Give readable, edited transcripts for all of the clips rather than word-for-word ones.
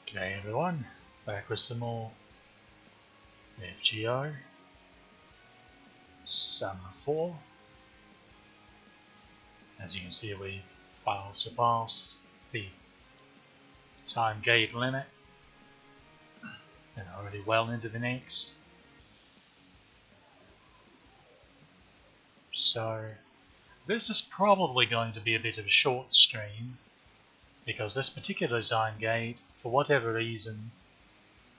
G'day everyone, back with some more FGO Summer 4. As you can see, we've far surpassed the time gate limit and already well into the next. So this is probably going to be a bit of a short stream because this particular time gate, for whatever reason,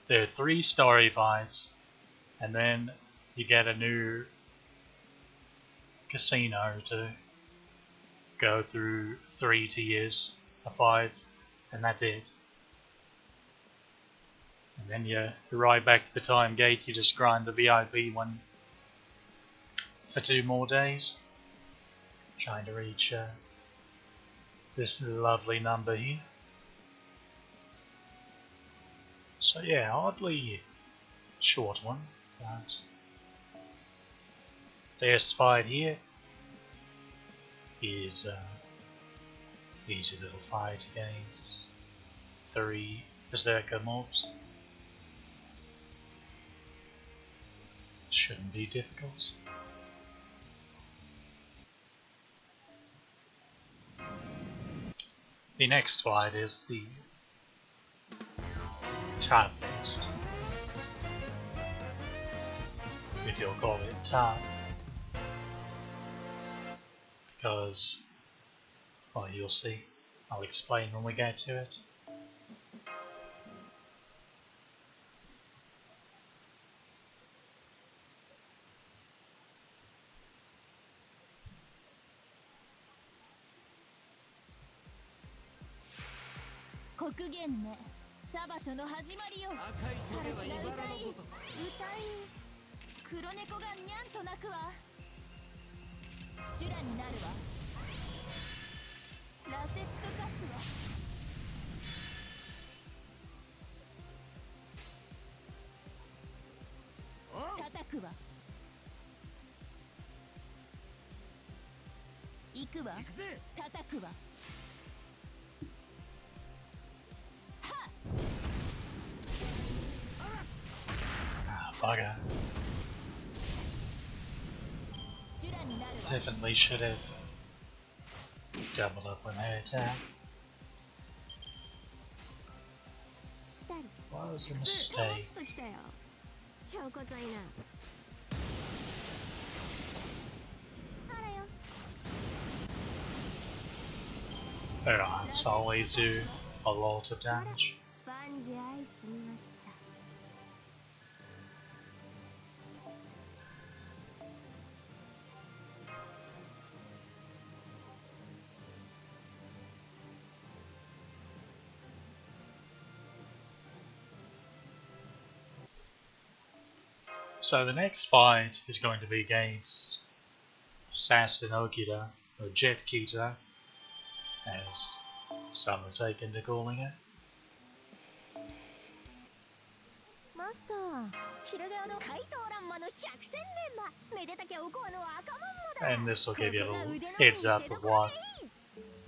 there are 3 story fights and then you get a new casino to go through 3 tiers of fights, and that's it. And then you're right back to the time gate, you just grind the VIP one for 2 more days, trying to reach this lovely number here. So yeah, oddly short one, but first fight here is easy little fight against 3 berserker mobs. Shouldn't be difficult. The next fight is the toughest, if you'll call it tough, because, well, you'll see. I'll explain when we get to it. Bugger. Definitely should have doubled up on her attack. Was a mistake. Alright, so always do a lot of damage. So the next fight is going to be against Assassin Okita, or Jet Kita, as some are taken to calling it. And this will give you a little heads up of what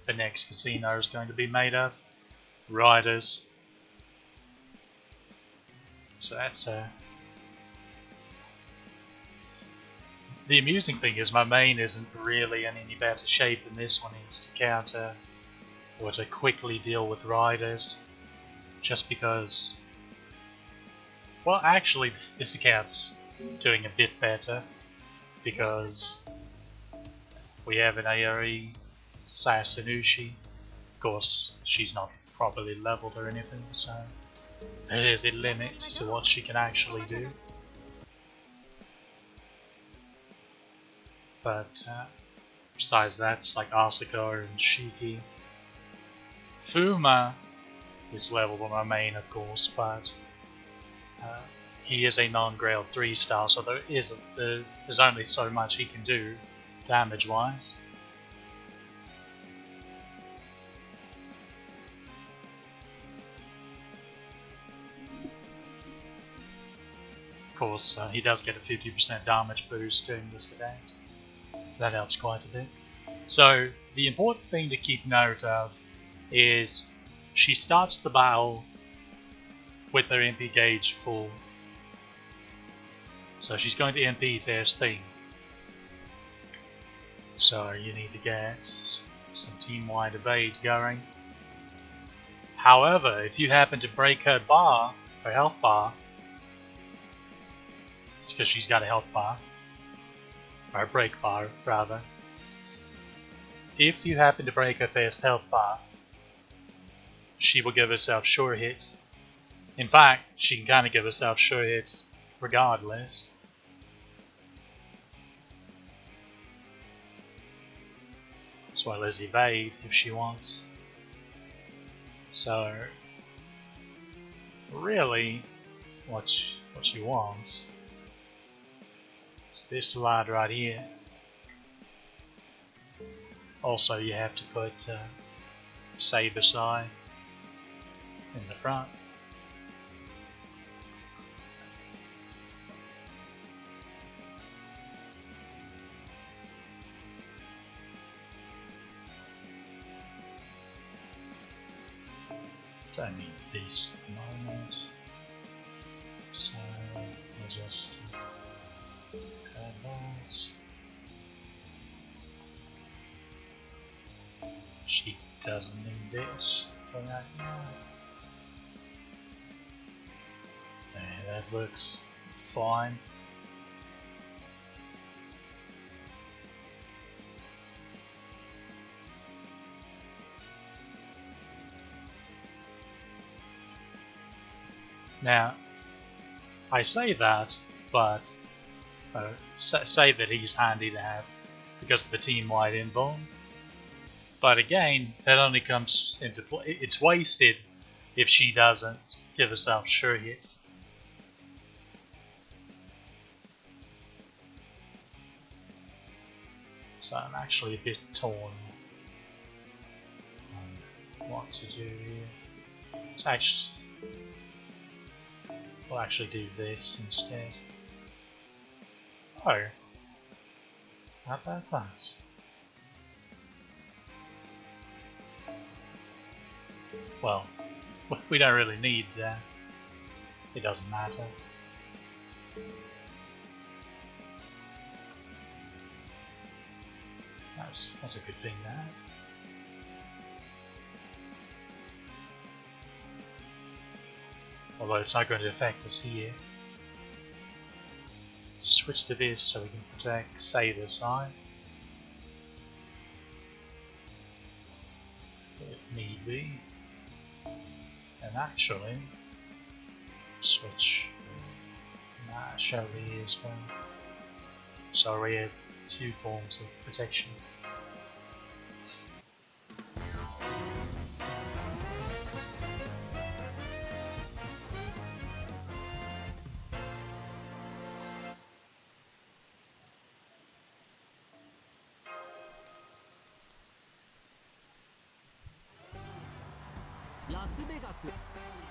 the next casino is going to be made of. Riders. So that's the amusing thing is my main isn't really in any better shape than this one is to counter or to quickly deal with riders, just because, well, actually this account's doing a bit better because we have an ARE Sasunushi. Of course, she's not properly leveled or anything, so there is a limit to what she can actually do. But besides that, it's like Asuka and Shiki. Fuma is leveled on our main, of course, but he is a non-Grail 3 star, so there's only so much he can do damage-wise. Of course, he does get a 50% damage boost during this event. That helps quite a bit. So the important thing to keep note of is she starts the battle with her MP gauge full. So she's going to MP first thing. So you need to get some team-wide evade going. However, if you happen to break her bar, her health bar, it's because she's got a health bar, or a break bar rather. If you happen to break her first health bar, she will give herself sure hits. In fact, she can kind of give herself sure hits regardless. As well as evade if she wants. So, really, what she wants is this lad right here. Also, you have to put Saber's Eye in the front. Don't need this at the moment, so we'll just curveballs. She doesn't need this for right now. There, that looks fine. Now, I say that, but say that he's handy to have because of the team-wide invuln. But again, that only comes into play. It's wasted if she doesn't give herself sure hits. So I'm actually a bit torn on what to do here. It's actually. We'll actually do this instead. Oh, how about that? Well, we don't really need that. It doesn't matter. That's a good thing to have. Although it's not going to affect us here. Switch to this so we can protect Saber's Eye. If need be. And actually, switch Shelley as well. So we have two forms of protection.ラスベガス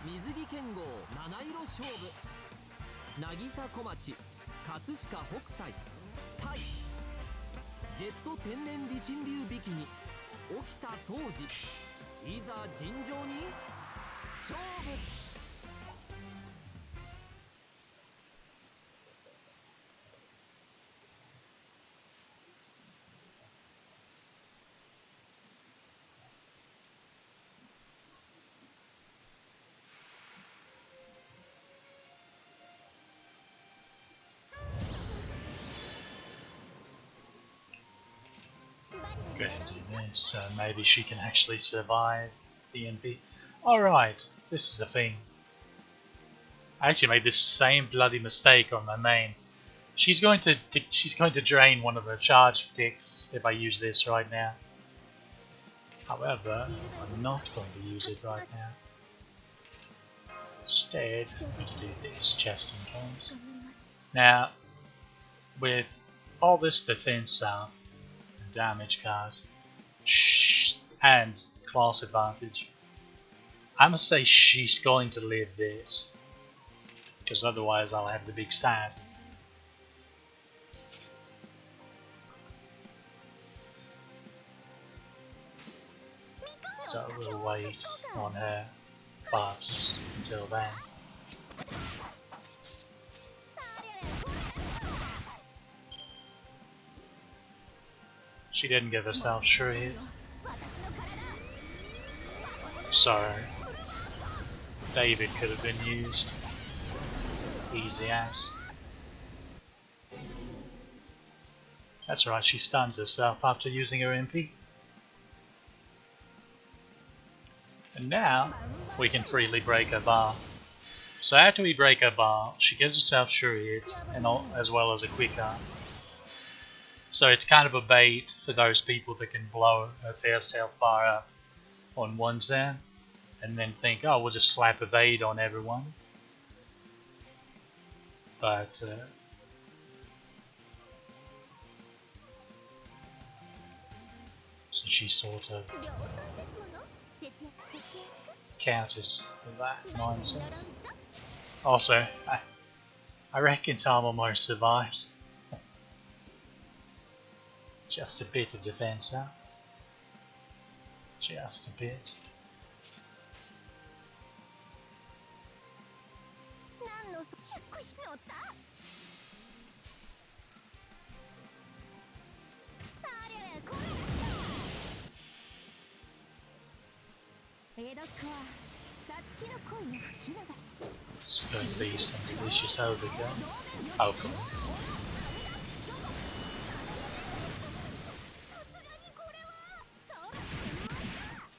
水着剣豪七色勝負渚小町葛飾北斎対ジェット天然美神流ビキニ沖田総司いざ尋常に勝負。Go ahead and do this, so maybe she can actually survive the MP. Alright, this is the thing. I actually made this same bloody mistake on my main. She's going to drain one of her charge ticks if I use this right now. However, I'm not going to use it right now. Instead, I'm going to do this just in case. Now, with all this defense up, damage cards, and class advantage, I must say she's going to live this, because otherwise I'll have the big sad. So we'll wait on her buffs until then. She didn't give herself sure hit. So David could have been used. Easy as. That's right, she stuns herself after using her MP. And now we can freely break her bar. So after we break her bar, she gives herself sure hit and as well as a quick arm. So it's kind of a bait for those people that can blow her first health bar up on one turn and then think, oh, we'll just slap evade on everyone. But so she sort of counters that mindset. Also, I reckon Tom almost survived. Just a bit of defense now. Just a bit. It's going to be some delicious overkill. Hopefully.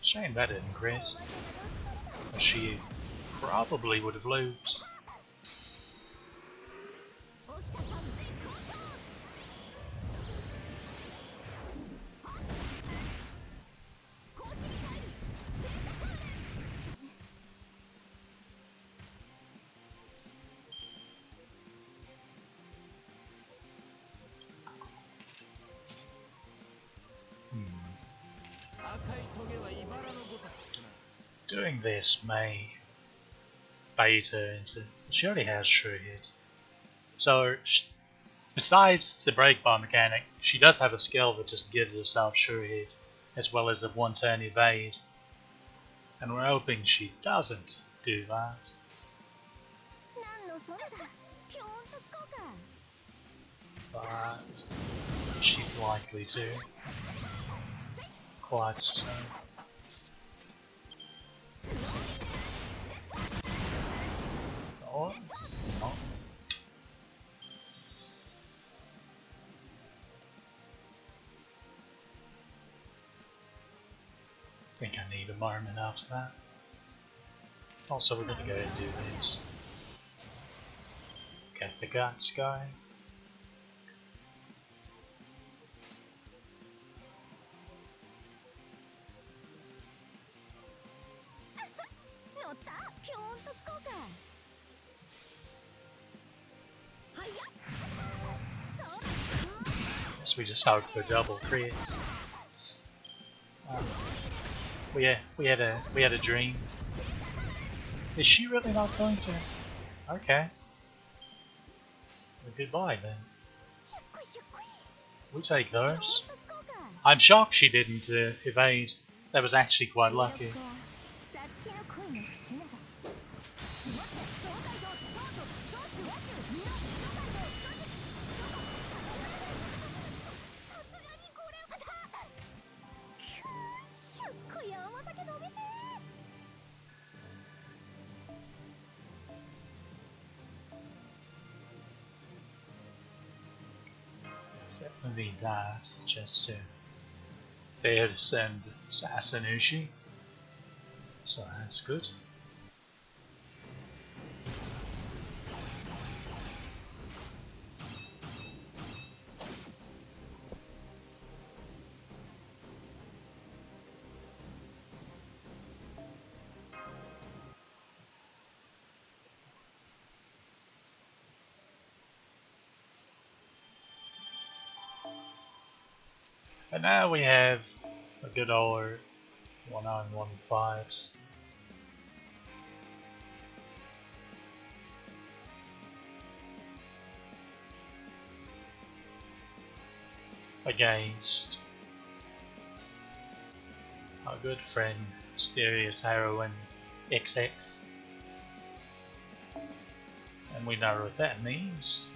Shame that didn't crit. She probably would have looped. Doing this may bait her into... She already has sure hit. So, besides the break bar mechanic, she does have a skill that just gives herself sure hit, as well as a one turn evade. And we're hoping she doesn't do that. But she's likely to. Quite so. Or not. I think I need a moment after that. Also, we're gonna go ahead and do this. Get the guts going. Guess we just hope for double crits. We had a dream. Is she really not going to? Okay. Well, goodbye then. We'll take those. I'm shocked she didn't evade. That was actually quite lucky. Definitely that, just to fair to send Sasanushi. So that's good. And now we have a good old one-on-one fight. Against our good friend Mysterious Heroine XX. And we know what that means.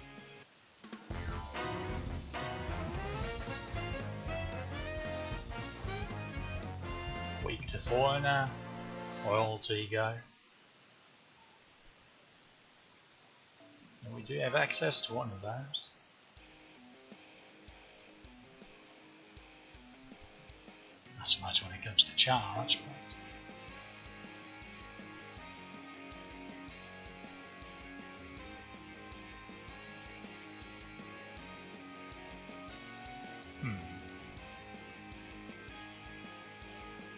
Weak to foreigner or alter ego. And we do have access to one of those. Not so much when it comes to charge, but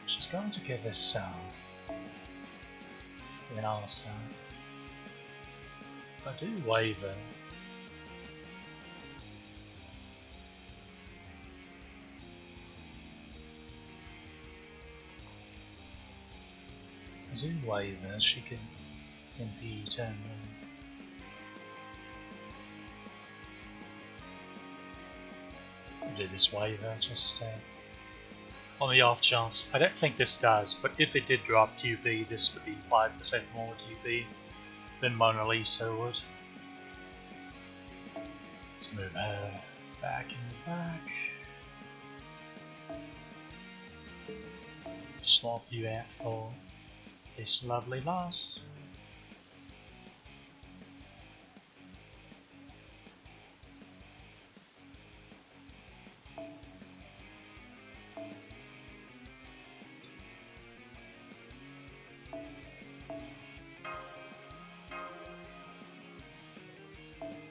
she's going to give us some. Then also, if I do waver, she can impede and do this waiver just on the off chance. I don't think this does, but if it did drop QP, this would be 5% more QP than Mona Lisa would. Let's move her back in the back. Swap you out for this lovely lass.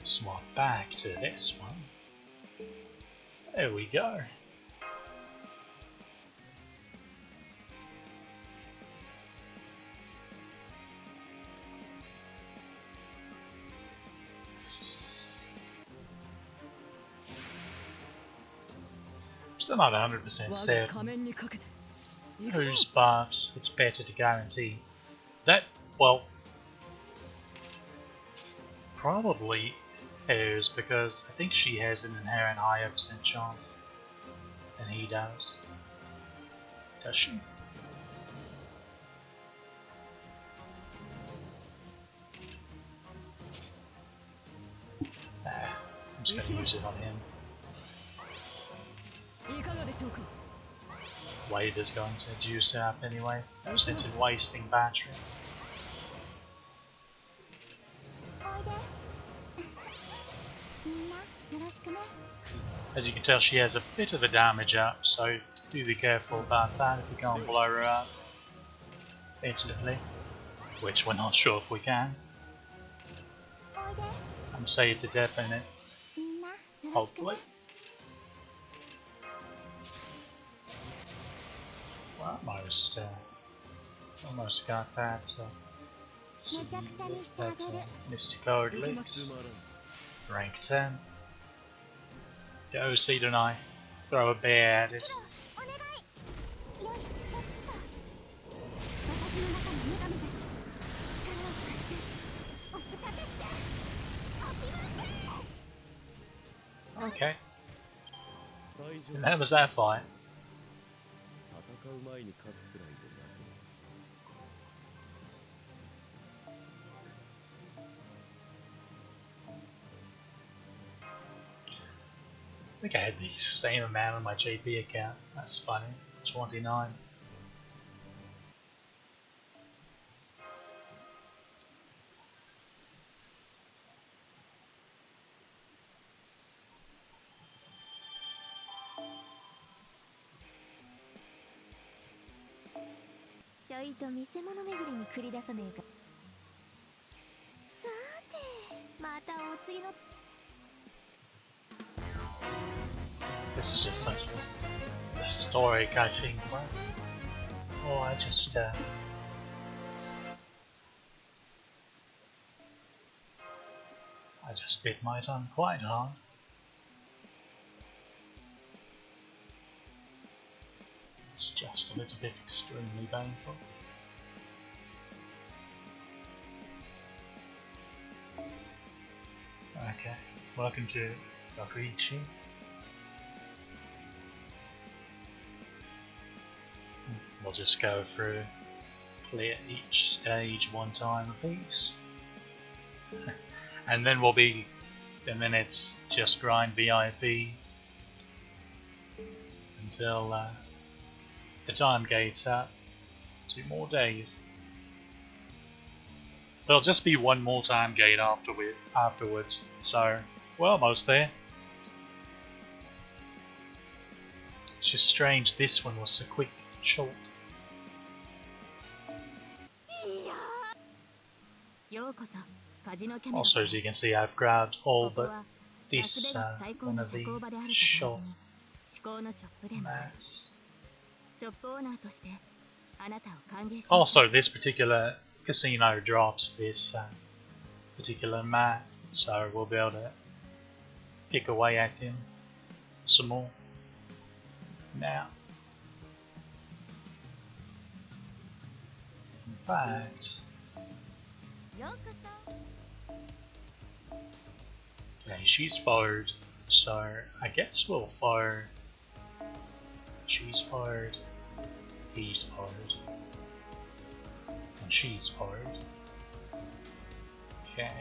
Swap back to this one. There we go. Still not 100% certain whose buffs it's better to guarantee. That, well, probably hers, because I think she has an inherent higher percent chance than he does. Does she? Nah, I'm just going to use it on him. Wade is going to juice it up anyway, no sense in wasting battery. As you can tell, she has a bit of a damage up, so do be careful about that if we can't blow her up instantly, which we're not sure if we can. I'm gonna say it's a definite, hopefully. Well, almost got that. See that Mystic Code leaks. Rank 10. Go Seed and I throw a bear at it. Okay. And that was that fight. I think I had the same amount on my JP account. That's funny. 29. This is just a historic, I think, right? Oh, I just bit my tongue quite hard. It's just a little bit extremely painful. Okay, welcome to Bakuichi. We'll just go through, clear each stage one time apiece. And then it's just grind VIP until the time gate's up. 2 more days. There'll just be one more time gate afterwards, so we're almost there. It's just strange this one was so quick and short. Also, as you can see, I've grabbed all but this one of the shop mats. Also, this particular casino drops this particular mat, so we'll be able to pick away at him some more now. In fact, okay, she's fired, so I guess we'll fire. She's fired, he's fired, and she's fired. Okay,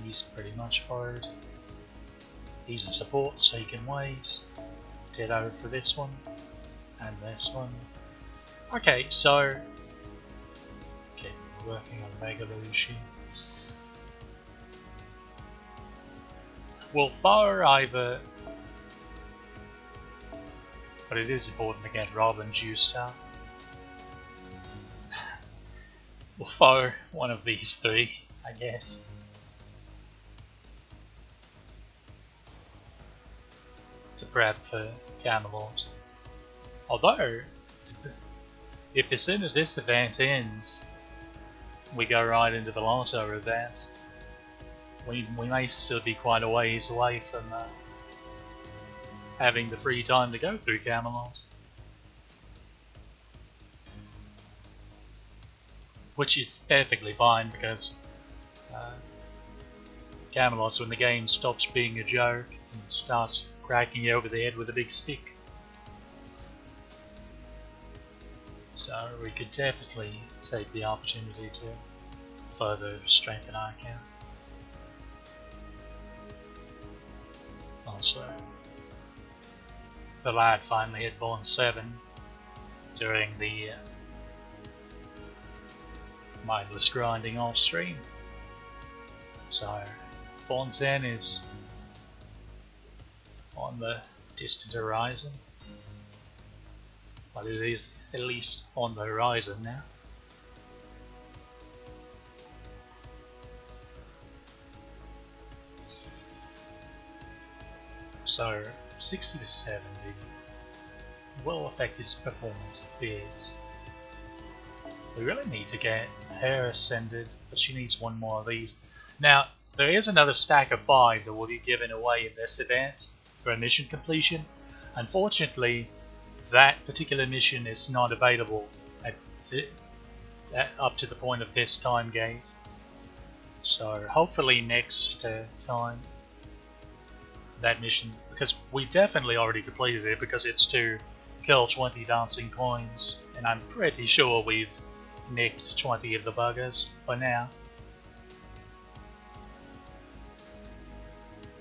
he's pretty much fired. He's a support, so he can wait. Dead over for this one, and this one. Okay, so okay, we're working on Megalushi. We'll fire either, but it is important to get Robin juiced up. We'll fire one of these 3, I guess. To prep for Camelot. Although, if as soon as this event ends, we go right into the Lotto event, we may still be quite a ways away from having the free time to go through Camelot. Which is perfectly fine, because Camelot's when the game stops being a joke and starts cracking you over the head with a big stick. So we could definitely take the opportunity to further strengthen our account. Also, the lad finally hit Bond 7 during the mindless grinding off stream. So Bond 10 is on the distant horizon, but it is at least on the horizon now. So 60 to 70 will affect his performance a bit. We really need to get her ascended, but she needs one more of these. Now, there is another stack of 5 that will be given away in this event for a mission completion. Unfortunately, that particular mission is not available up to the point of this time gate. So hopefully next time that mission, because we've definitely already completed it, because it's to kill 20 dancing coins, and I'm pretty sure we've nicked 20 of the buggers by now.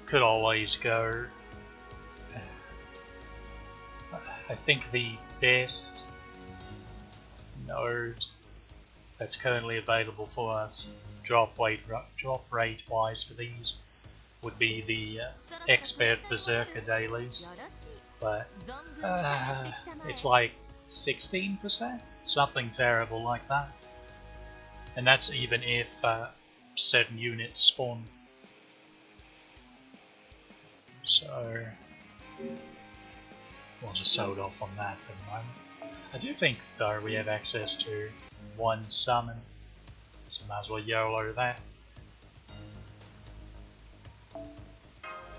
Could always go. I think the best node that's currently available for us drop rate wise for these would be the expert berserker dailies, but it's like 16%, something terrible like that, and that's even if certain units spawn. So we'll just hold off on that for the moment. I do think though we have access to 1 summon, so might as well YOLO that.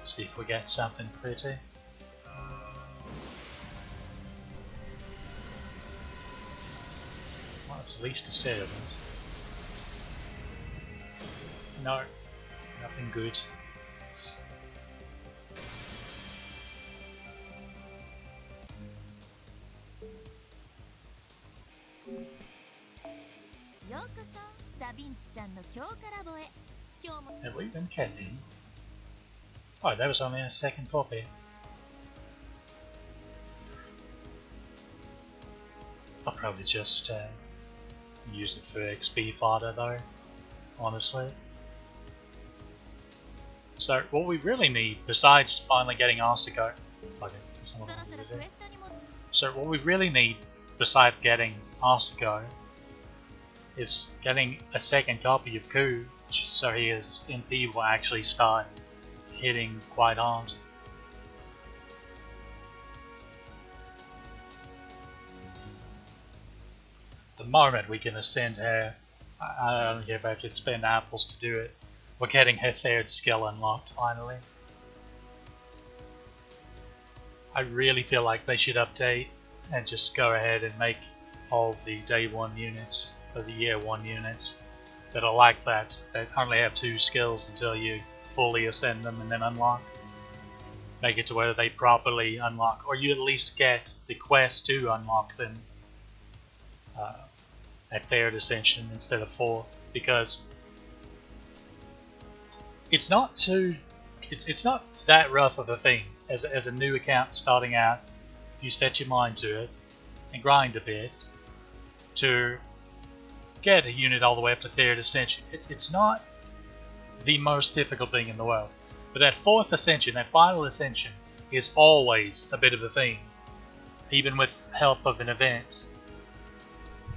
See if we get something pretty. Well, it's at least a settlement. No, nothing good. Have we been kidding? Oh, that was only a second copy. I'll probably just use it for XP fodder though, honestly. So what we really need, besides finally getting Asuko, so what we really need, besides getting Asuko, is getting a second copy of Ku, just so his MP will actually start hitting quite hard. The moment we can ascend her, I don't care if I have to spend apples to do it, we're getting her third skill unlocked finally. I really feel like they should update and just go ahead and make all the day 1 units, or the year 1 units, that are like that only have 2 skills until you fully ascend them and then unlock. Make it to where they properly unlock, or you at least get the quest to unlock them at 3rd ascension instead of 4th, because it's not that rough of a thing as a new account starting out. If you set your mind to it and grind a bit to get a unit all the way up to 3rd ascension, it's not the most difficult thing in the world. But that 4th ascension, that final ascension, is always a bit of a thing, even with help of an event.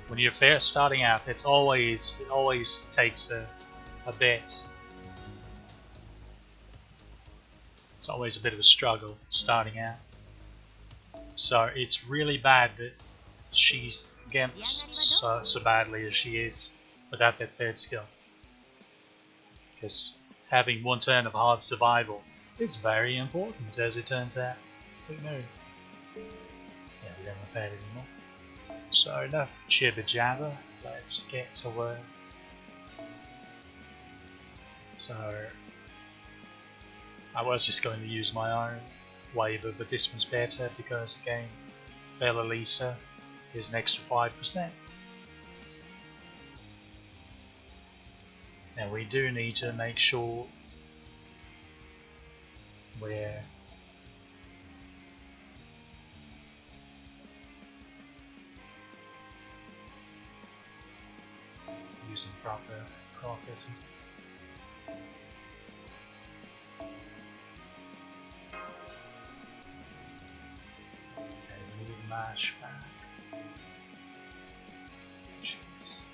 When you're first starting out, it always takes a bit. It's always a bit of a struggle starting out. So it's really bad that she's gimped so badly as she is without that 3rd skill. Because having 1 turn of hard survival is very important, as it turns out. Who knew? Yeah, we don't want that anymore. So enough jibber jabber, let's get to work. So I was just going to use my own waiver, but this one's better because again, Bella Lisa is an extra 5%. Now we do need to make sure we're using proper craft essences. Okay, move mash back. Jeez.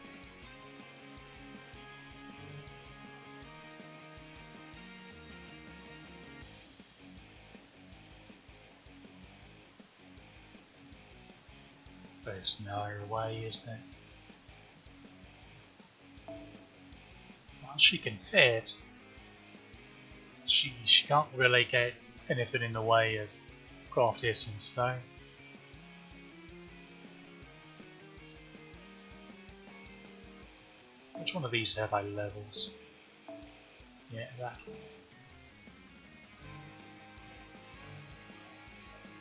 There's no way, is there? Well, she can fit. She can't really get anything in the way of craft essence though. Which one of these have high levels? Yeah, that one.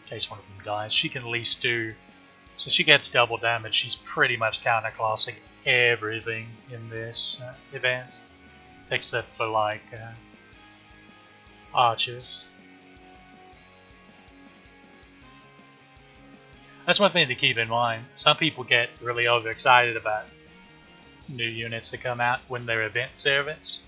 In case one of them dies, she can at least do. So she gets double damage. She's pretty much counterclassing everything in this event, except for like archers. That's one thing to keep in mind. Some people get really overexcited about new units that come out when they're event servants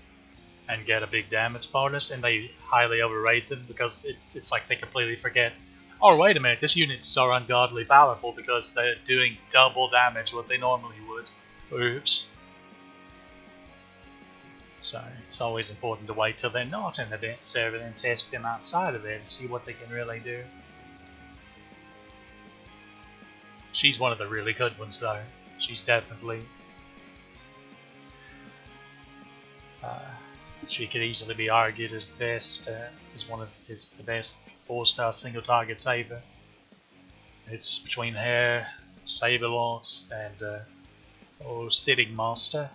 and get a big damage bonus, and they highly overrate them because it's like they completely forget, oh wait a minute, this unit's so ungodly powerful because they're doing double damage what they normally would. Oops. So it's always important to wait till they're not an event servant and test them outside of there to see what they can really do. She's one of the really good ones though. She's definitely she could easily be argued as the best, is the best 4-star single target saber. It's between her, Saberlord, and Sitting Master.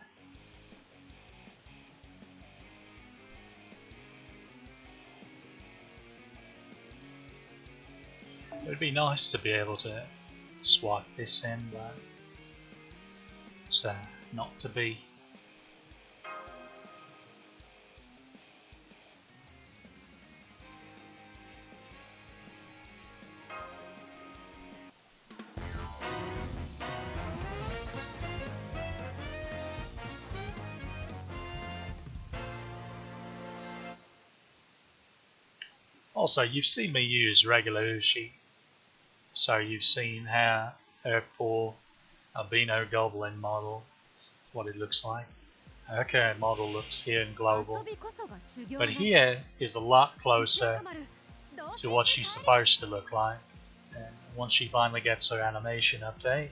It would be nice to be able to swap this in, but it's not to be. Also, you've seen me use regular Ushi, so you've seen how her poor albino goblin model, what it looks like. Her current model looks here in global, but here is a lot closer to what she's supposed to look like. And once she finally gets her animation update,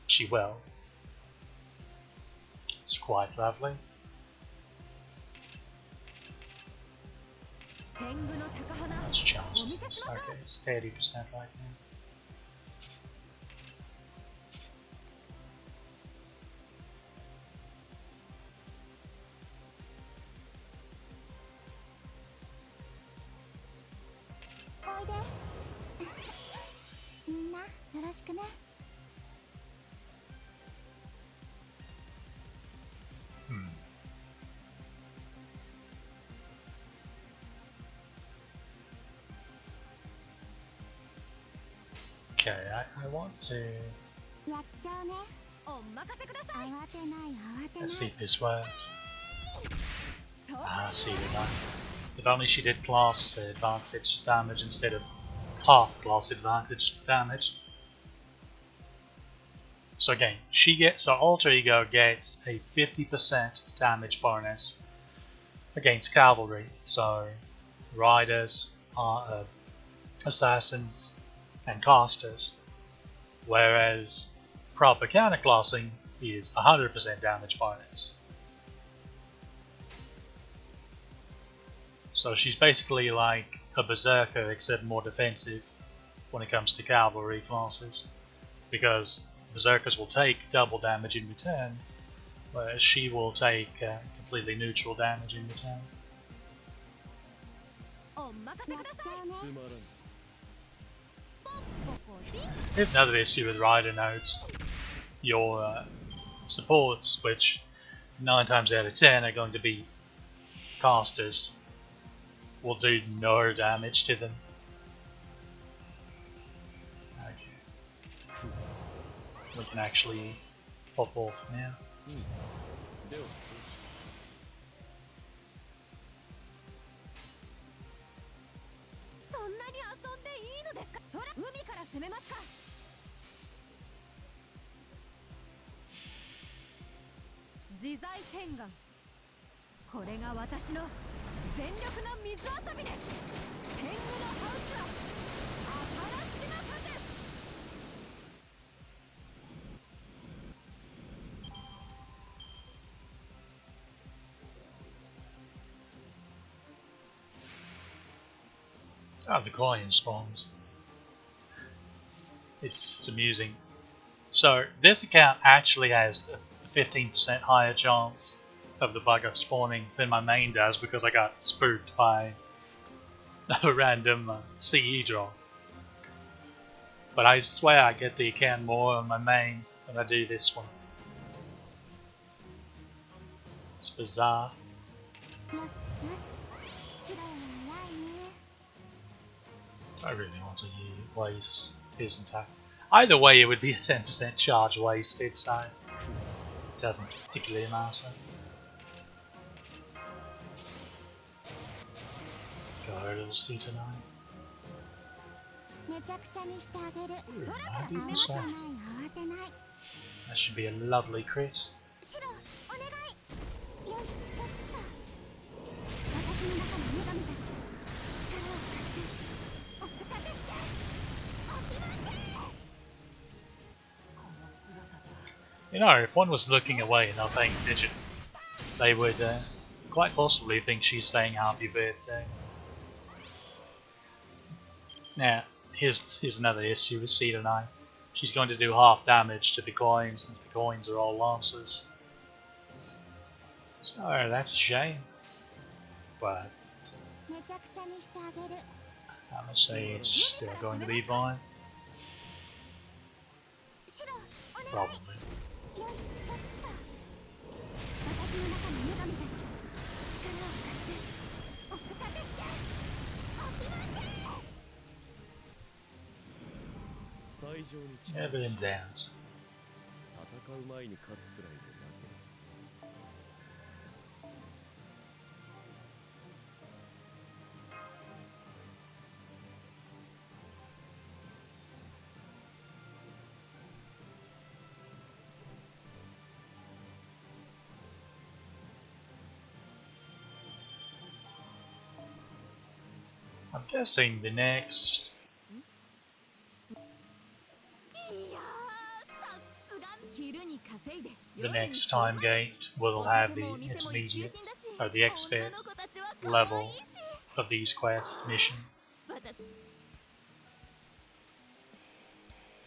she will. It's quite lovely. Let's change this. Okay, it's 30% right now. Okay, I want to... Let's see if this works. See that. If only she did class advantage damage instead of half class advantage damage. So again, so Alter Ego gets a 50% damage bonus against cavalry. So riders, assassins, and casters. Whereas proper counterclassing is 100% damage bonus. So she's basically like a berserker except more defensive when it comes to cavalry classes, because berserkers will take double damage in return, whereas she will take completely neutral damage in return. Here's another issue with rider nodes. Your supports, which 9 times out of 10 are going to be casters, will do no damage to them. Okay. We can actually pop off now. Oh, the coin spawns. It's amusing. So this account actually has a 15% higher chance of the bugger spawning than my main does, because I got spooked by a random CE draw. But I swear I get the account more on my main than I do this one. It's bizarre. I really want to waste his attack. Either way, it would be a 10% charge wasted, so it doesn't particularly matter. Go a little C9. Ooh, 90%. That should be a lovely crit. You know, if one was looking away and not paying attention, they would quite possibly think she's saying happy birthday. Now, here's another issue with C9. She's going to do half damage to the coins, since the coins are all losses. So that's a shame. But I must say it's still going to be fine. Probably. Evidence out. I'm guessing the next time gate will have the intermediate or the expert level of these quest mission.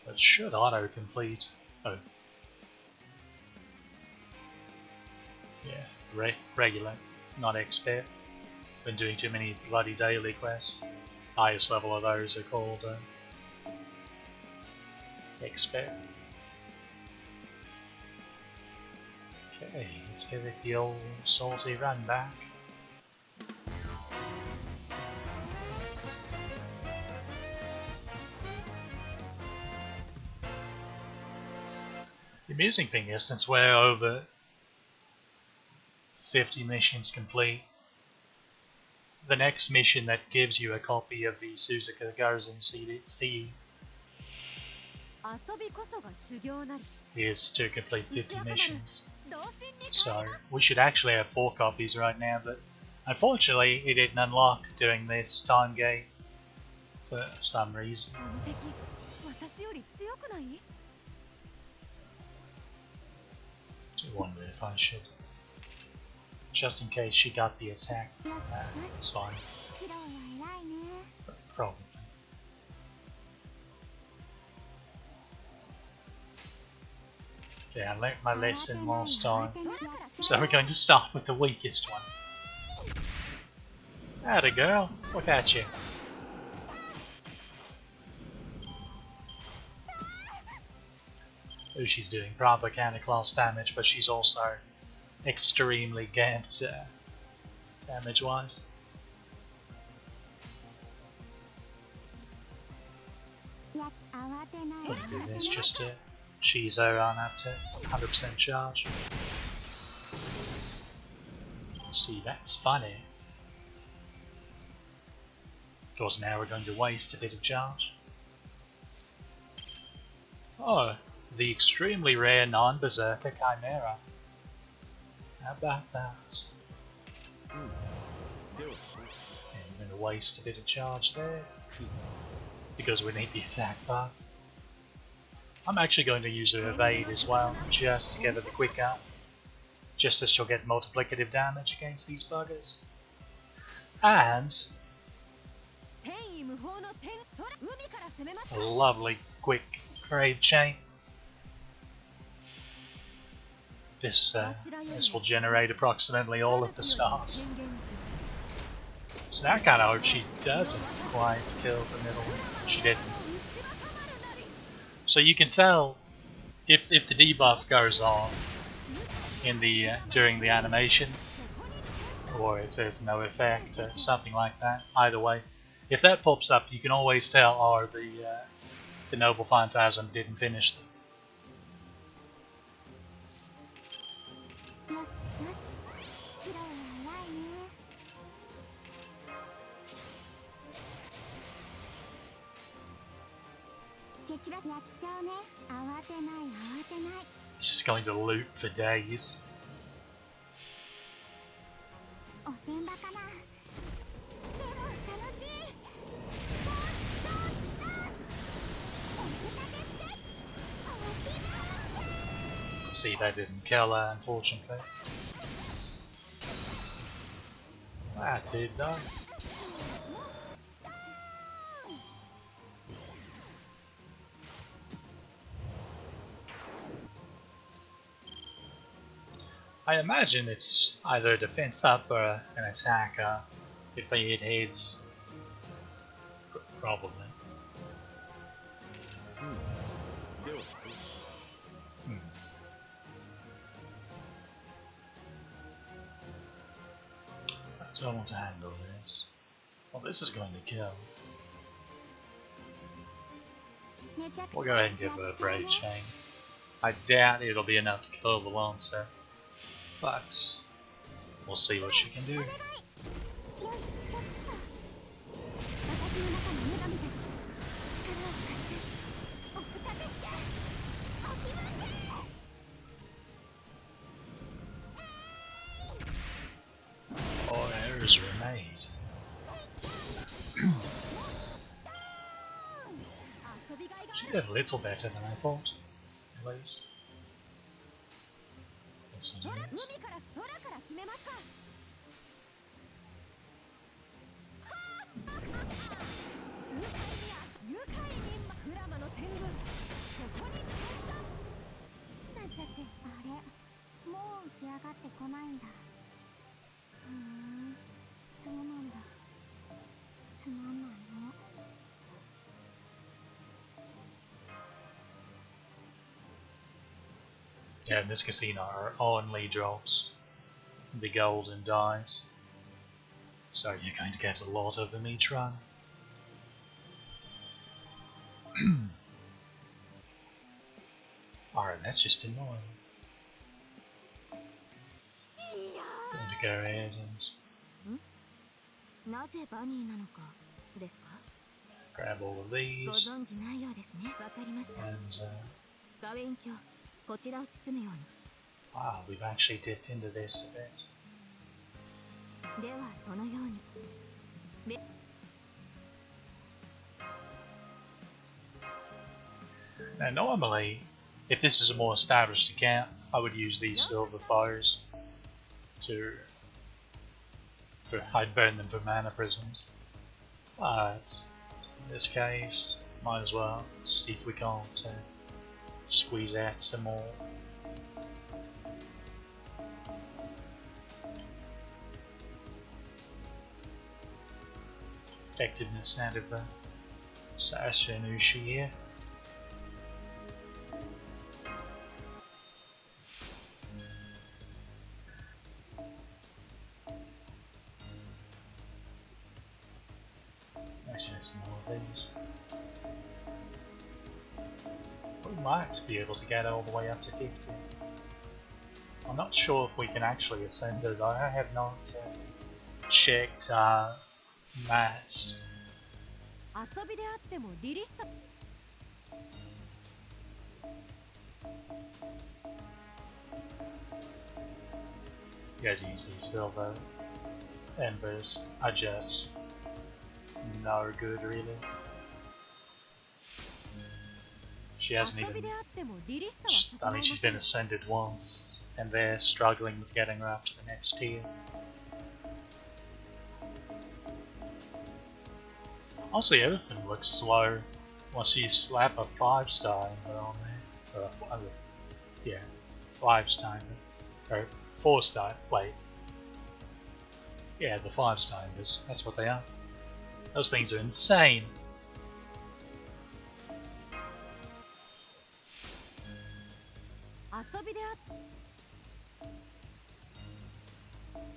That should auto-complete. Oh. Yeah, regular, not expert. Been doing too many bloody daily quests. Highest level of those are called expert. Okay, let's give it the old salty run back. The amusing thing is, since we're over 50 missions complete, the next mission that gives you a copy of the Suzuka Garrison CD is to complete 50 missions. So we should actually have 4 copies right now, but unfortunately it didn't unlock during this time gate for some reason. I do wonder if I should, just in case she got the attack. It's fine. Probably. Okay, I learnt my lesson last time, so we're going to start with the weakest one. Atta girl, look at you. Oh, she's doing proper counterclass damage, but she's also extremely gamped damage-wise. Gonna do this just to cheese her on up to 100% charge. See, that's funny. Of course, now we're going to waste a bit of charge. Oh, the extremely rare non-berserker Chimera. How about that? And we're going to waste a bit of charge there, because we need the attack bar. I'm actually going to use her evade as well, just to get her the quick up, just as she'll get multiplicative damage against these buggers. And a lovely quick grave chain. This will generate approximately all of the stars. So now I kind of hope she doesn't quite kill the middle one. She didn't. So you can tell if the debuff goes off in the during the animation, or it says no effect or something like that. Either way, if that pops up, you can always tell, oh, the Noble Phantasm didn't finish them. This is going to loop for days. See, that didn't kill her, unfortunately. That did though. I imagine it's either a defense up or an attack up if they hit heads. Probably. How do I want to handle this? Well, this is going to kill. We'll go ahead and give her a Brave Chain. I doubt it'll be enough to kill the Lancer, but we'll see what she can do. Oh, errors were made. did a little better than I thought, at least. That's not it. 海から空から決めますか。痛快に愉快にフラマの天狗そこになんちゃってあれもう起き上がってこないんだ。そうなんだ。つまんないの。Yeah, in this casino only drops the golden dice, so you're going to get a lot of them each run. Alright, that's just annoying. Going to go ahead and なぜバニーなのかですか。 grab all of ご these 存知ないようですね。わかりました。 and ガウェイン卿、こちらを包むように。 wow, we've actually dipped into this a bit. ではそのように。 Now normally, if this was a more established account, I would use these silver fires I'd burn them for mana prisms. But in this case, might as well see if we can't squeeze out some more. Effectiveness out of Sasha and Ushi here. Actually, some more of these. We might be able to get all the way up to 50. I'm not sure if we can actually ascend it. I have not checked mats. 遊びであってもリリスト。 As you can see, silver embers are just no good, really. She hasn't even. I mean, she's been ascended once, and they're struggling with getting her up to the next tier. Also, everything looks slow once you slap a 5-star ember on there. Or yeah, 5-star ember. Or 4-star, wait. Yeah, the 5-star embers, that's what they are. Those things are insane.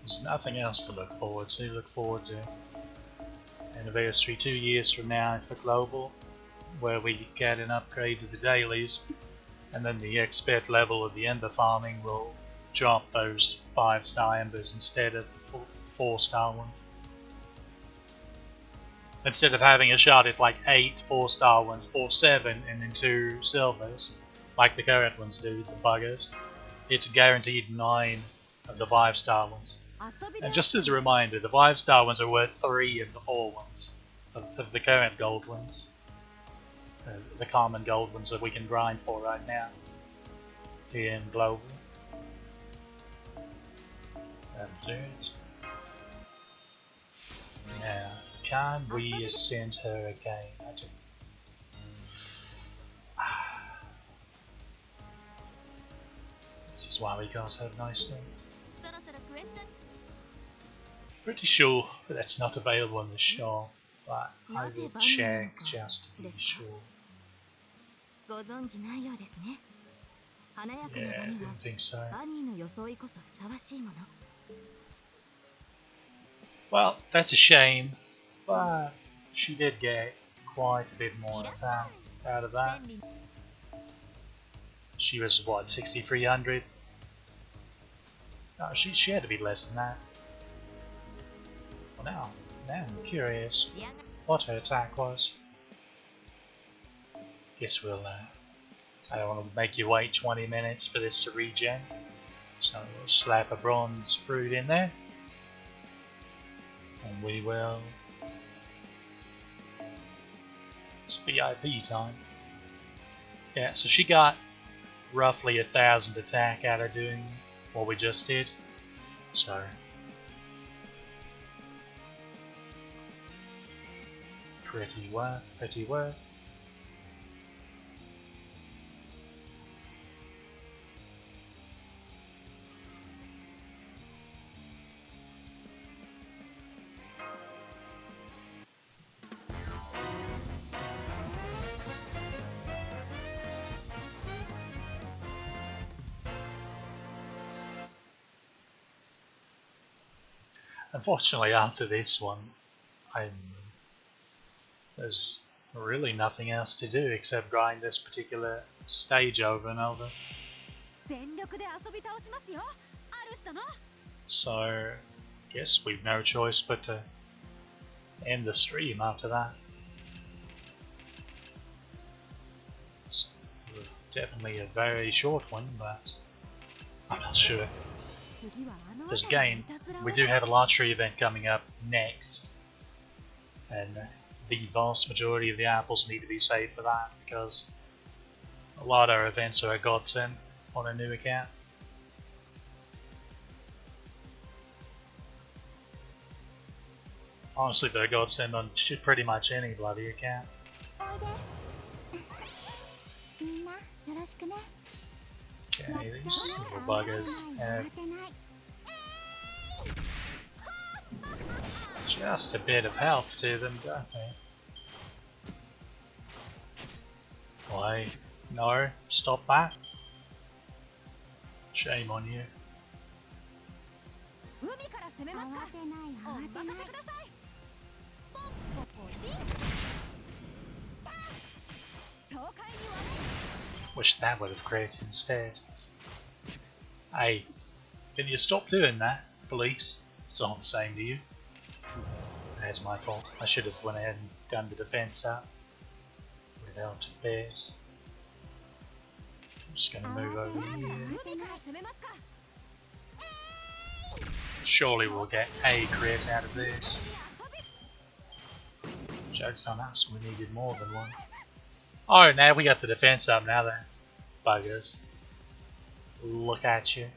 There's nothing else to look forward to. Look forward to anniversary 2 years from now for global, where we get an upgrade to the dailies, and then the expert level of the ember farming will drop those 5-star embers instead of the 4-star ones. Instead of having a shot at like 8 4-star ones, or 7 and then 2 silvers, like the current ones do, the buggers, it's guaranteed 9 of the 5-star ones. And just as a reminder, the 5-star ones are worth 3 of the 4 ones, of the current gold ones. The common gold ones that we can grind for right now in global. That'll do it. Now, can we ascend her again? I do. This is why we can't have nice things. Pretty sure that's not available in the shop, but I will check just to be sure. Yeah, I didn't think so. Well, that's a shame, but she did get quite a bit more attack out of that. She was, what, 6,300? No, she had to be less than that. Well, now I'm curious what her attack was. Guess we'll, I don't want to make you wait 20 minutes for this to regen, so we'll slap a bronze fruit in there. And we will. It's VIP time. Yeah, so she got roughly 1,000 attack out of doing what we just did. So pretty worth, pretty worth. Unfortunately, after this one, there's really nothing else to do except grind this particular stage over and over. So, guess we've no choice but to end the stream after that. It's definitely a very short one, but I'm not sure. Because again, we do have a lottery event coming up next, and the vast majority of the apples need to be saved for that, because a lot of our events are a godsend on a new account. Honestly, they're a godsend on pretty much any bloody account. Okay, these little buggers have just a bit of health to them, don't they? Why? No, stop that. Shame on you. Wish that would have created instead. Hey, can you stop doing that, police? It's all the same to you. That's my fault. I should have went ahead and done the defense up without bears. I'm just gonna move over here. Surely we'll get a crit out of this. Joke's on us, we needed more than one. Oh, now we got the defense up, now that's buggers. Look at you.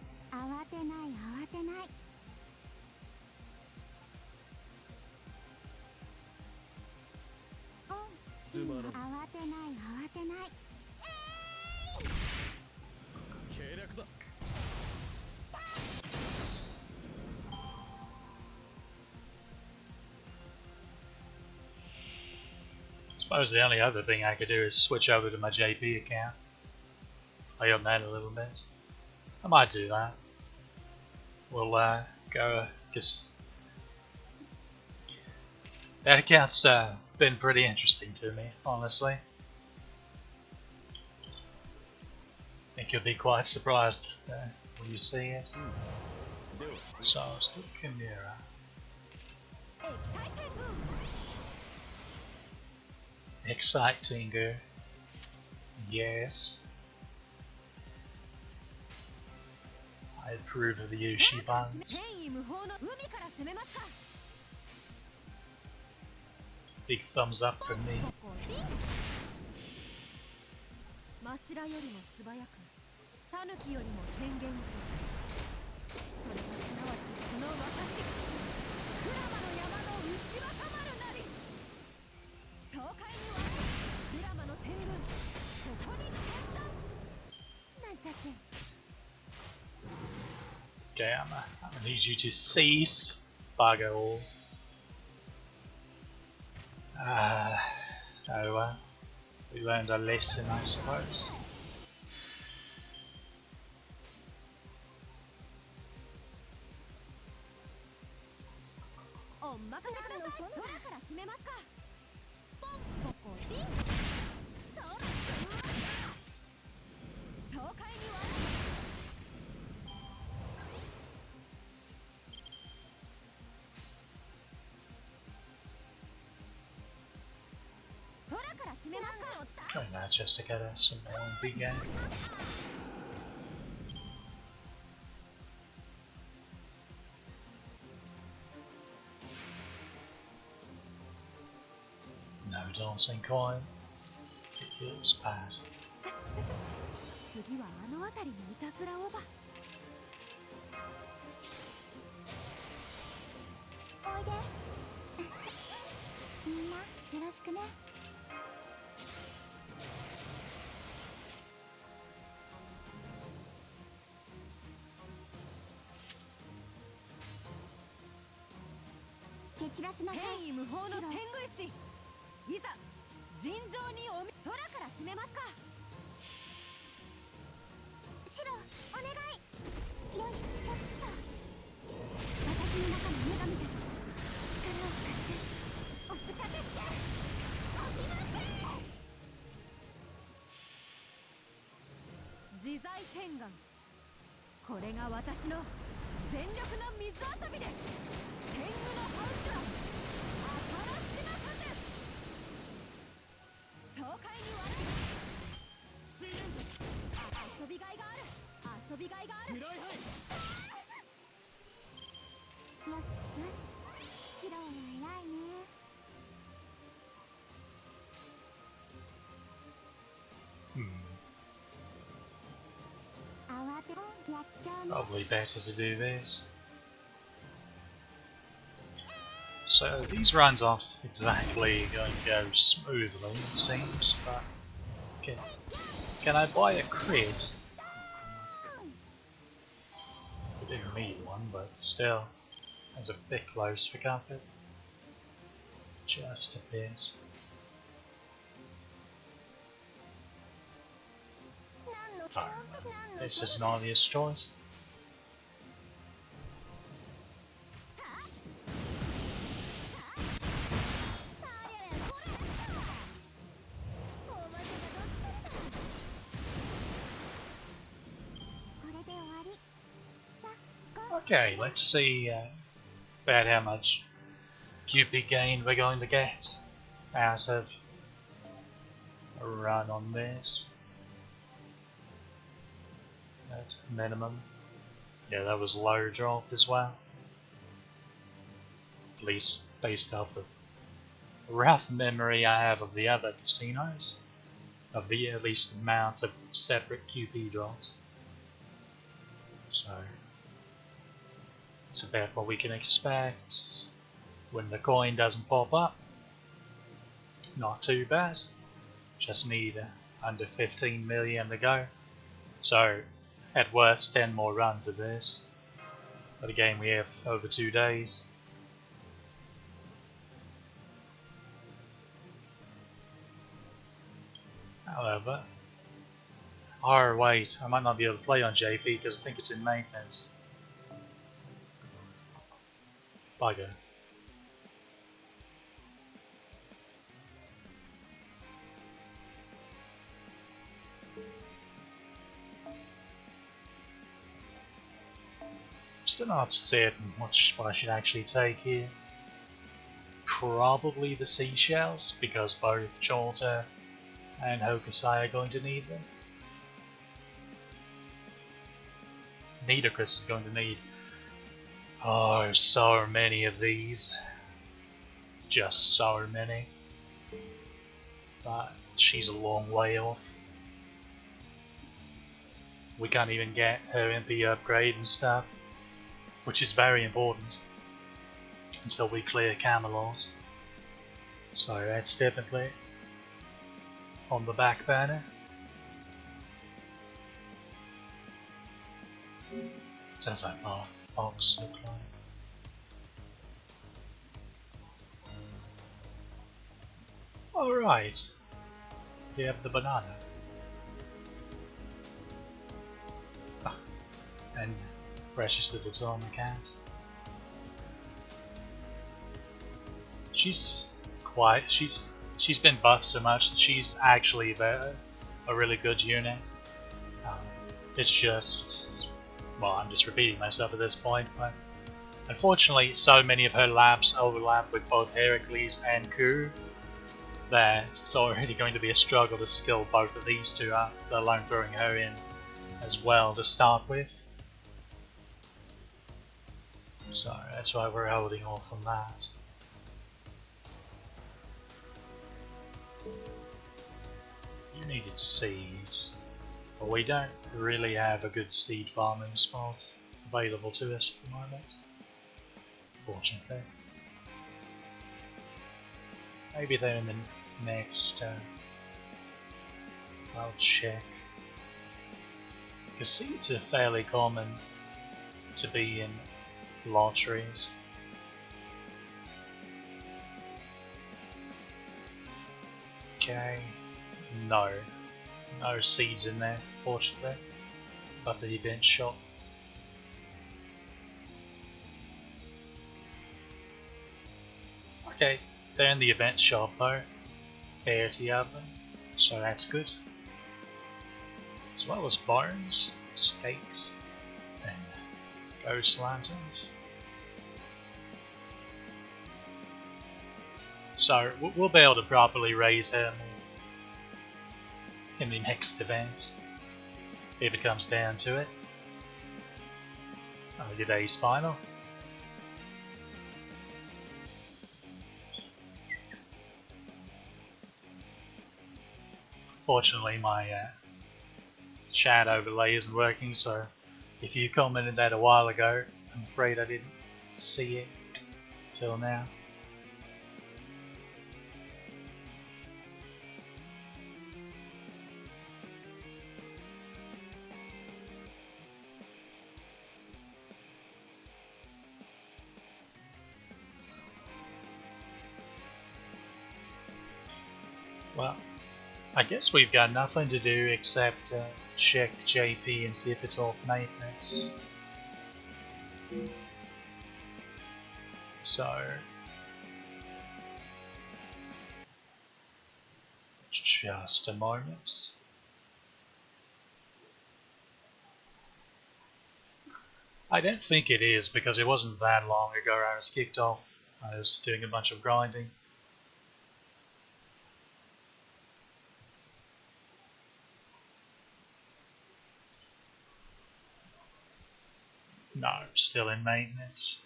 I suppose the only other thing I could do is switch over to my JP account. Play on that a little bit. I might do that. We'll go, because that account's been pretty interesting to me, honestly. I think you'll be quite surprised when you see it. So, still Chimera. Exciting, yes. I approve of the Yushi buns. Big thumbs up from me. Okay, I'm gonna need you to cease, bugger all. Oh well, we learned our lesson, I suppose. Going now just to get us some more big game. No dancing coin. It feels bad. 次はあの辺りにいたずらをば。おいで。みんなよろしくね。蹴散らしなさい。天意無法の天狗石、いざ尋常に空から決めますか。白、お願い。よいしょっと。私の中の女神たち、力を使っておふたけして、おきまって自在天眼、これが私の全力の水遊びです。天狗のハウチは新しま風、爽快に割れ水煙術、遊びがいがある、遊びがいがある。フライハイ。よしよし、白は偉いね。慌てろ、やっちゃうね。 Probably better to do this. So these runs aren't exactly going to go smoothly, it seems, but can I buy a crit? I didn't need one, but still, that's a bit close for comfort. Just a bit. Oh, this is an obvious choice. Okay, let's see about how much QP gain we're going to get out of a run on this. At minimum. Yeah, that was low drop as well. At least based off of rough memory I have of the other casinos. Of the at least amount of separate QP drops. So it's about what we can expect when the coin doesn't pop up. Not too bad. Just need under 15 million to go. So at worst 10 more runs of this. But again, we have over 2 days. However, oh wait, I might not be able to play on JP because I think it's in maintenance. Bugger. Still not certain what I should actually take here. Probably the seashells, because both Jolter and Hokusai are going to need them. Nidocris is going to need so many of these. Just so many. But she's a long way off. We can't even get her MP upgrade and stuff, which is very important until we clear Camelot. So that's definitely on the back burner. Sounds like our box look like. Alright, we have the banana. And precious little Tom cat. She's been buffed so much that she's actually a really good unit. It's just, well, I'm just repeating myself at this point, but unfortunately so many of her laps overlap with both Heracles and Ku that it's already going to be a struggle to skill both of these two up, let alone throwing her in as well to start with. So that's why we're holding off on that. You needed seeds. But we don't really have a good seed farming spot available to us at the moment, fortunately. Maybe they're in the next, I'll check. Because seeds are fairly common to be in lotteries. Okay, no seeds in there, fortunately, but the event shop. Okay, they're in the event shop though, 30 of them, so that's good. As well as bones, steaks, and ghost lanterns. So we'll be able to properly raise him in the next event, if it comes down to it. Oh, good day, Spinal. Fortunately, my chat overlay isn't working, so if you commented that a while ago, I'm afraid I didn't see it till now. Well, I guess we've got nothing to do except check JP and see if it's off maintenance. So, just a moment. I don't think it is, because it wasn't that long ago I was kicked off. I was doing a bunch of grinding. No, still in maintenance.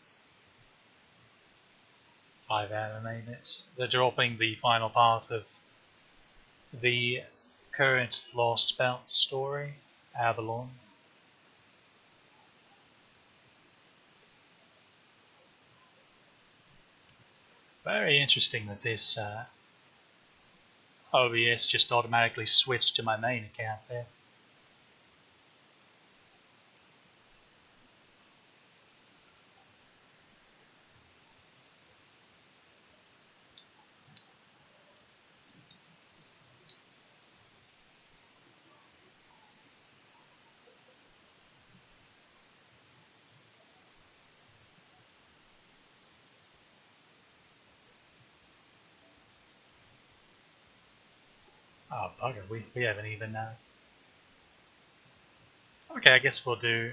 5-hour maintenance. They're dropping the final part of the current Lost Belt story, Avalon. Very interesting that this OBS just automatically switched to my main account there. Oh bugger, we haven't even okay, I guess we'll do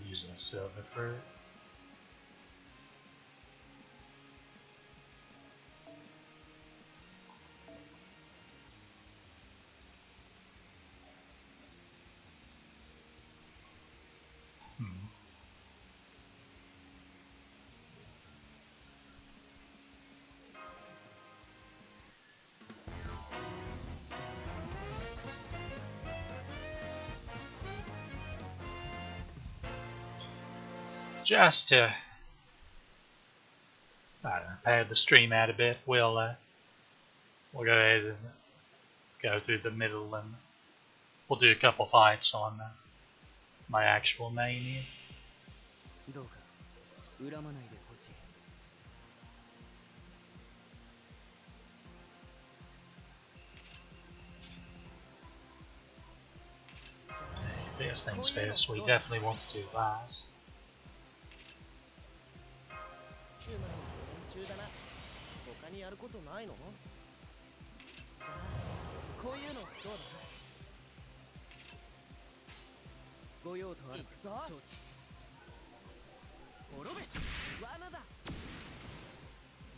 using silver fruit. Just to pad the stream out a bit, we'll go ahead and go through the middle, and we'll do a couple fights on my actual main here. First things first, we definitely want to do that.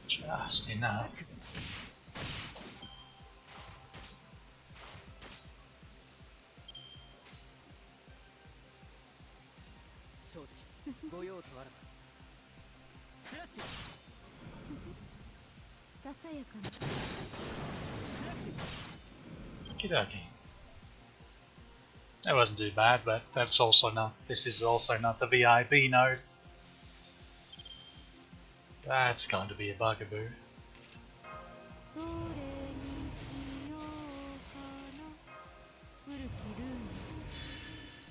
Just enough. Okie dokie. That wasn't too bad, but that's also not. This is also not the VIP node. That's going to be a bugaboo.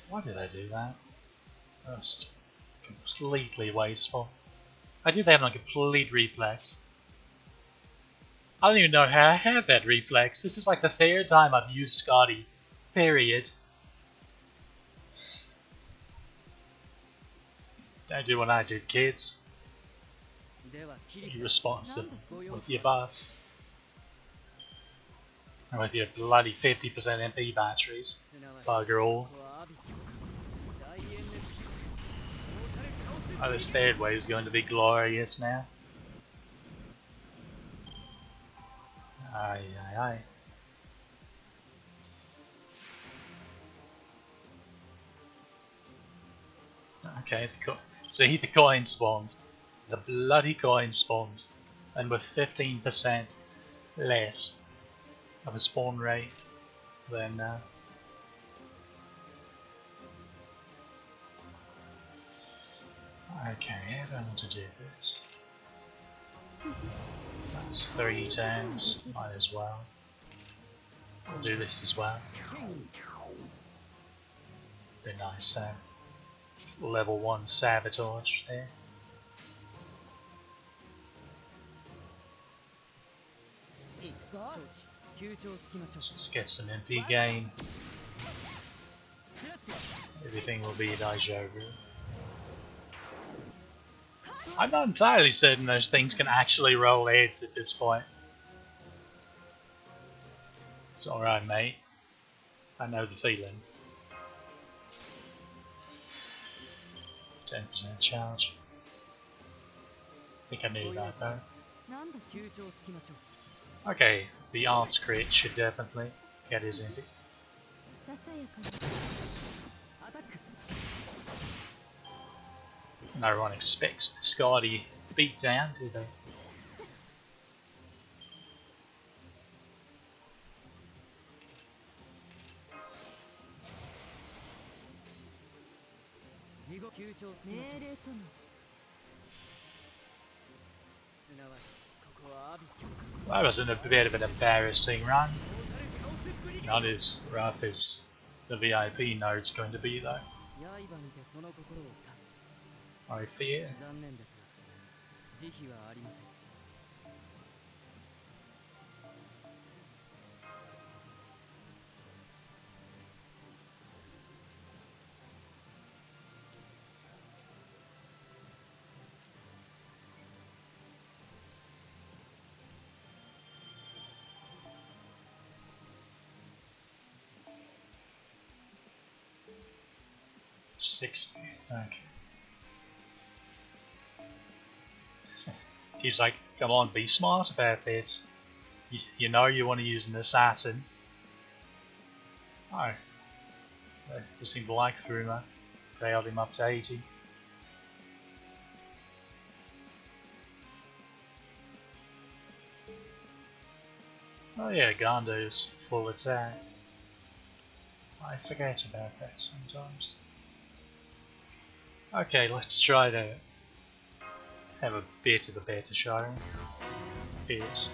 Why did I do that? That was completely wasteful. I did have a complete reflex. I don't even know how I had that reflex. This is like the third time I've used Scotty. Period. Don't do what I did, kids. Be responsible with your buffs. And with your bloody 50% MP batteries. Bugger all. Oh, this third wave is going to be glorious now. Aye, aye, aye. Okay, see the coin spawned. The bloody coin spawned. And with 15% less of a spawn rate than okay, I don't want to do this. That's 3 turns, might as well. We'll do this as well. Be nice level 1 sabotage there. Just get some MP gain. Everything will be Daijoubu. I'm not entirely certain those things can actually roll heads at this point. It's alright, mate. I know the feeling. 10% charge. I think I knew that though. Okay, the arts crit should definitely get his MP. No one expects the Scotty beatdown, do they? That was a bit of an embarrassing run. Not as rough as the VIP node's going to be though. I fear. $60. Okay. He's like, come on, be smart about this. You know you want to use an assassin. Oh. They seem to like Kuruma. They held him up to 80. Oh yeah, Gando's full attack. I forget about that sometimes. Okay, let's try to have a bit of the beta show. Bit.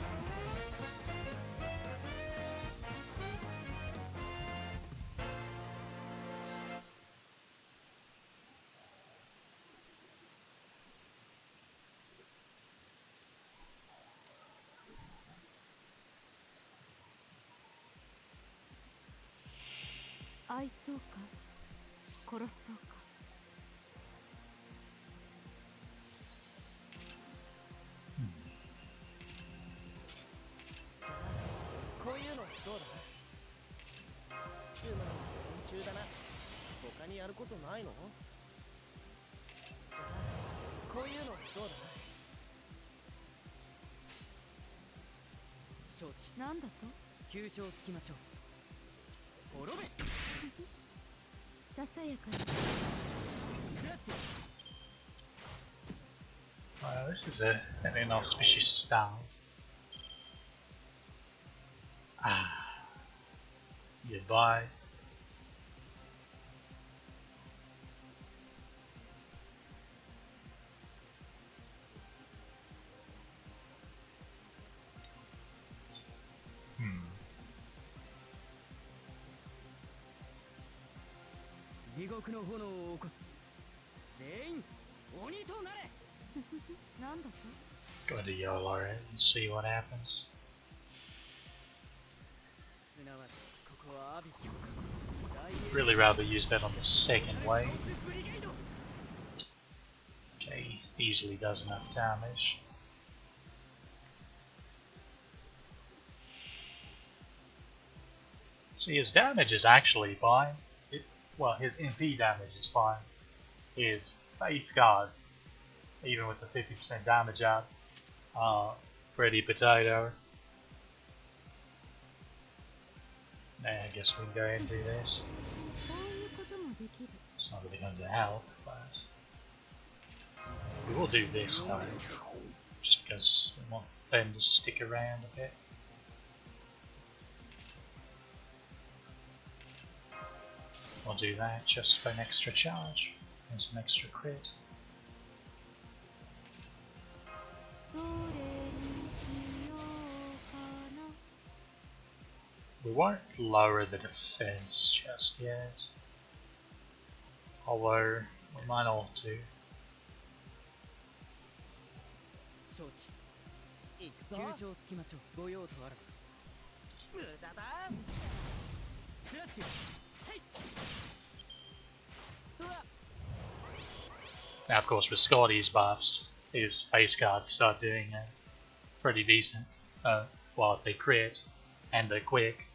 Well, this is an inauspicious start. Goodbye. Hmm. 地獄の炎を起こす。全員鬼となれ。なんだと Go to YOLO it and see what happens. すなわちここはアビ教科。 Really rather use that on the second wave. Okay, easily does enough damage. See, his damage is actually fine. Well, his MP damage is fine. His face scars, even with the 50% damage out, pretty potato. Nah, I guess we can go ahead and do this. こういうこともできる It's not really going to help, but we will do this though, just because we want them to stick around a bit. We'll do that just for an extra charge and some extra crit. どれにしようかな We won't lower the defense just yet, although we might all do. 承知。行くぞ。急所つきましょう。ご用とあらば。無駄だ。フラッシュ。はい。うわ。 Now, of course, with Scotty's buffs, his face cards start doing pretty decent. Well, if they crit and they're quick,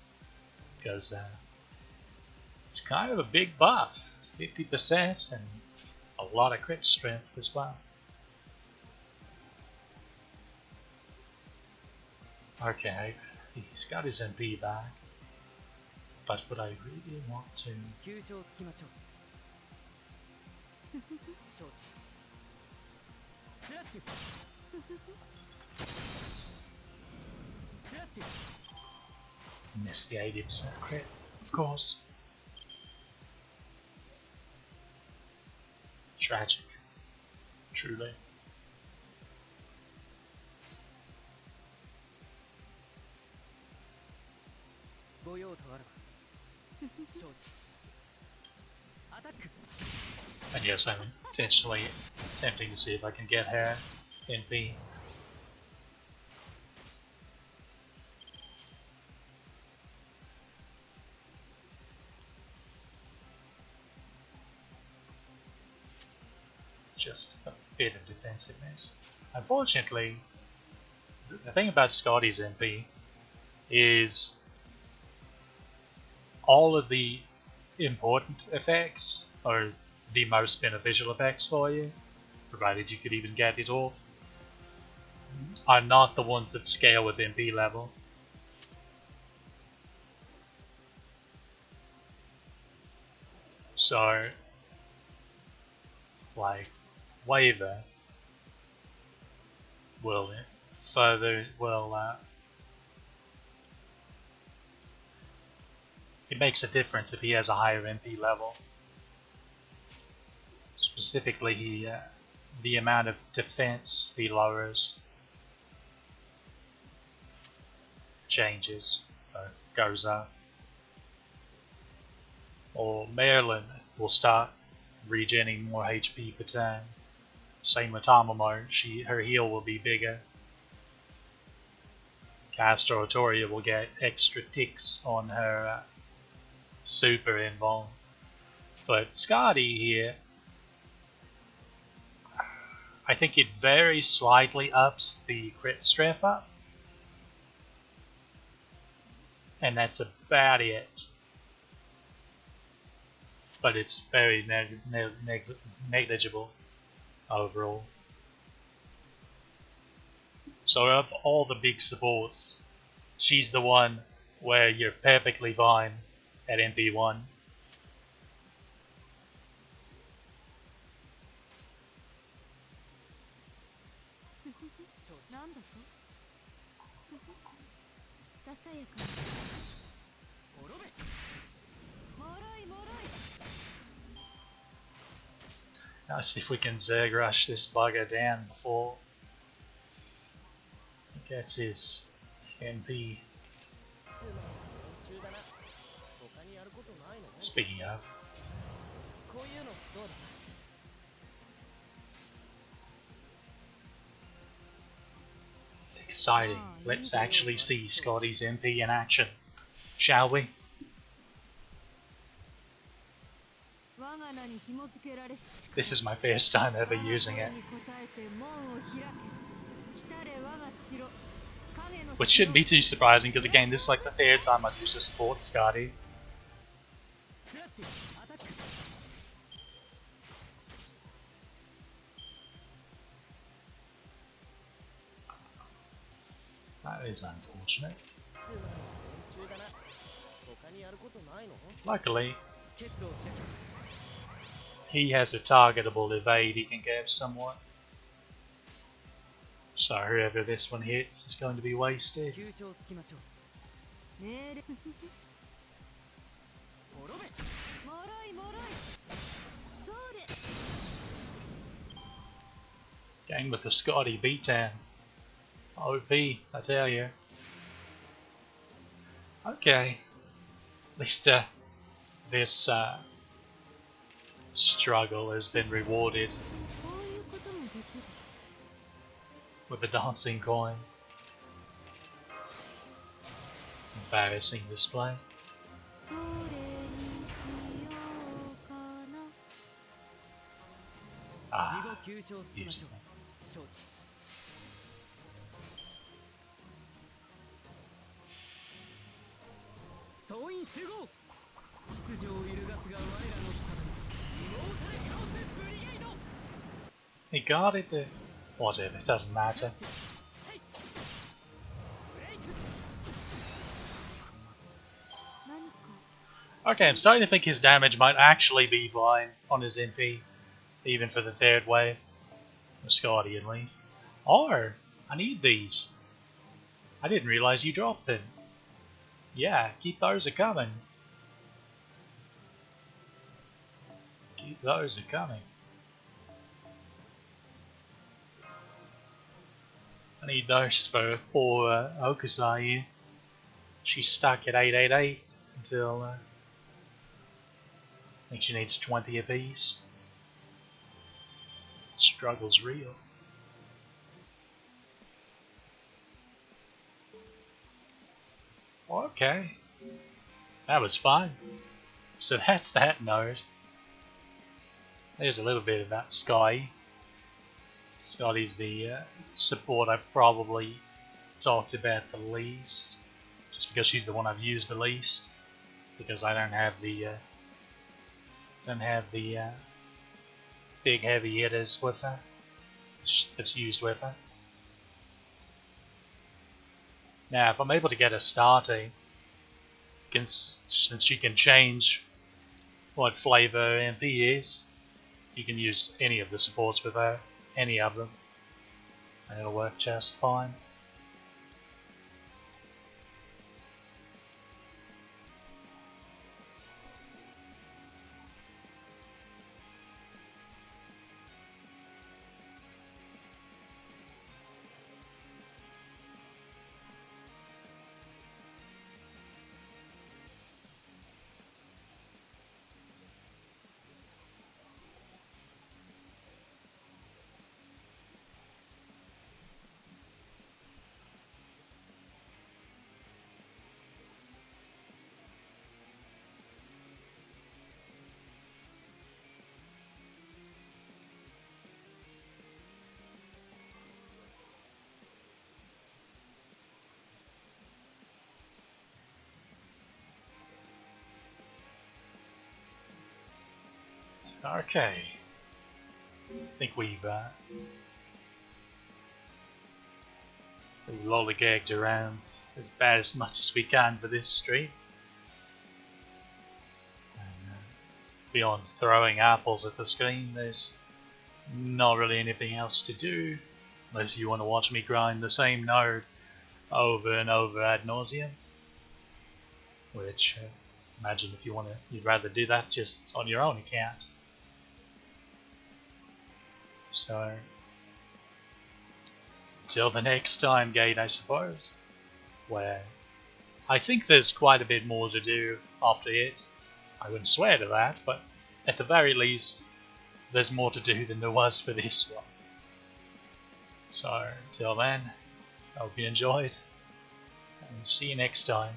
because it's kind of a big buff, 50% and a lot of crit strength as well. Okay, he's got his MP back, but would I really want to? 急所をつきましょう。承知。フラッシュ。フラッシュ。 Miss the 80% crit, of course. Tragic, truly. ご用とあらば。承知。アタック。 And yes, I'm intentionally attempting to see if I can get her in B. Just a bit of defensiveness. Unfortunately, the thing about Scotty's MP is all of the important effects, or the most beneficial effects for you, provided you could even get it off, are not the ones that scale with MP level. So, like, Waver will it makes a difference if he has a higher MP level. Specifically, the amount of defense he lowers changes, or goes up. Or Marilyn will start regenerating more HP per turn. Same with Tamamo, her heal will be bigger. Castor Otoria will get extra ticks on her super invuln. But Scotty here, I think it very slightly ups the crit strength up. And that's about it. But it's very negligible overall. So of all the big supports, she's the one where you're perfectly fine at MP1. Now see if we can Zerg rush this bugger down before he gets his MP. Speaking of, it's exciting. Let's actually see Scotty's MP in action, shall we? This is my first time ever using it, which shouldn't be too surprising because again this is like the third time I've used a support Scotty. That is unfortunate. Luckily, he has a targetable evade he can get somewhat. So whoever this one hits is going to be wasted. Gang with the Scotty beatdown. OP, I tell you. Okay. At least this struggle has been rewarded with a dancing coin. Embarrassing display. Ah, beautiful. He guarded the... whatever, it doesn't matter. Okay, I'm starting to think his damage might actually be fine on his MP, even for the third wave. Or Scotty at least. Or, I need these. I didn't realize you dropped them. Yeah, keep those a-coming. Keep those a-coming. I need those for poor Okusai here. She's stuck at 888 until I think she needs 20 apiece. Struggle's real. Okay, that was fun. So that's that node. There's a little bit about Sky. Scotty's the support I've probably talked about the least, just because she's the one I've used the least. Because I don't have the big heavy hitters with her that's used with her. Now, if I'm able to get her starting, since she can change what flavor MP is, you can use any of the supports with her, any of them, and it'll work just fine. Okay, I think we've lollygagged around as much as we can for this stream. And, beyond throwing apples at the screen, there's not really anything else to do, unless you want to watch me grind the same node over and over ad nauseum. Which, imagine if you'd rather do that just on your own account. So, till the next time gate, I suppose, where I think there's quite a bit more to do after it. I wouldn't swear to that, but at the very least, there's more to do than there was for this one. So, till then, I hope you enjoyed, and see you next time.